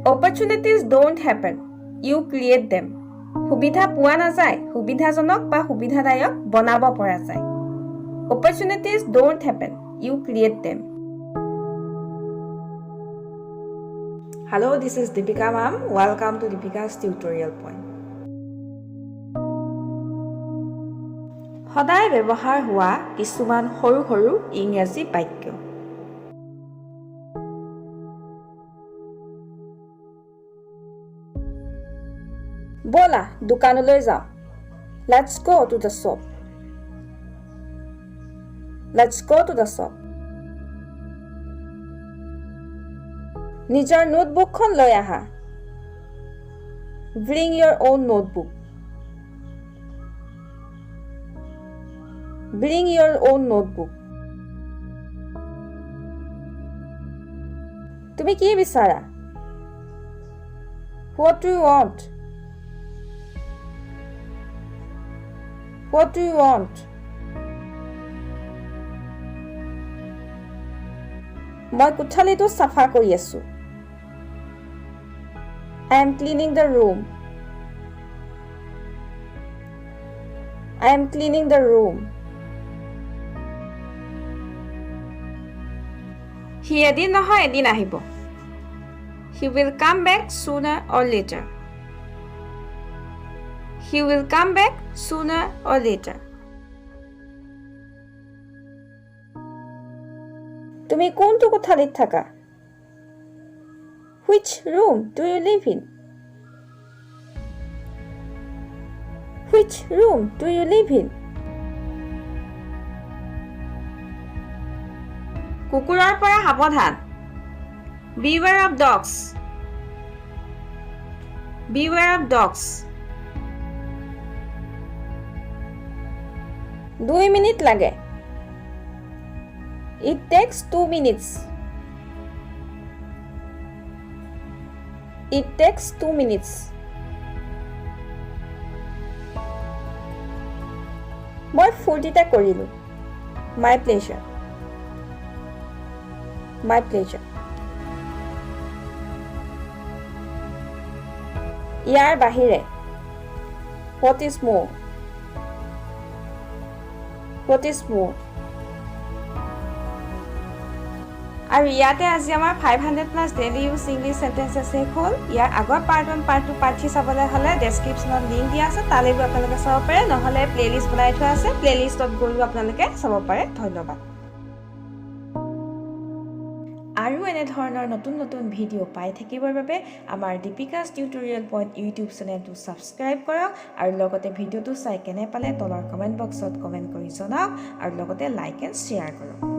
Opportunities don't happen. You create them. সুবিধা পোৱা নাযায়, সুবিধাজনক বা সুবিধাদায়ক বনাব পৰা যায়। Opportunities don't happen. You create them. Hello, this is Deepika ma'am. Welcome to Deepika's tutorial point. সদায় ব্যৱহাৰ হোৱা কিছুমান সৰু সৰু ইংৰাজী বাক্য। বলা দোকানলৈ যাওঁ। Let's go to the shop. Let's go to the shop. নিজৰ নোটবুকখন লৈ আহা। Bring your own notebook. Bring your own notebook. তুমি কি বিচাৰা? What do you want? What do you want? মই কোঠালিটো সাফা কৰি আছো। I am cleaning the room. I am cleaning the room. He এদিন নহয় এদিন আহিব। He will come back sooner or later. He will come back sooner or later. তুমি কোনটো কোঠালিত থাকা? Which room do you live in? Which room do you live in? কুকুৰৰ পৰা সাৱধান। Beware of dogs. Beware of dogs. 2 minute লাগে। It takes 2 minutes. It takes 2 minutes. মই ফূৰ্তিতে কৰিলো। My pleasure. My pleasure. ইয়াৰ বাহিৰে What is more? What is more? আৰু ইয়াতে আজি আমাৰ 500+ ডেইলি ইউজ ইংলিছ সেন্টেন্সেছ শেষ হ'ল। ইয়াৰ আগৰ পাৰ্ট 1 পাৰ্ট 2 পাৰ্ট 3 চাবলৈ হ'লে ডেছক্ৰিপশ্যনত লিংক দিয়া আছে, তালৈ গৈ আপোনালোকে চাব পাৰে, নহ'লে প্লেলিষ্ট বনাই থোৱা আছে, প্লেলিষ্টত গৈও আপোনালোকে চাব পাৰে। ধন্যবাদ। আৰু এনে ধৰণৰ নতুন নতুন ভিডিঅ' পাই থাকিবৰ বাবে আমাৰ দীপিকাছ টিউটৰিয়েল পইণ্ট ইউটিউব চেনেলটো ছাবস্ক্ৰাইব কৰক আৰু লগতে ভিডিঅ'টো চাই কেনে পালে তলৰ কমেণ্ট বক্সত কমেণ্ট কৰি জনাওক আৰু লগতে লাইক এণ্ড শ্বেয়াৰ কৰক।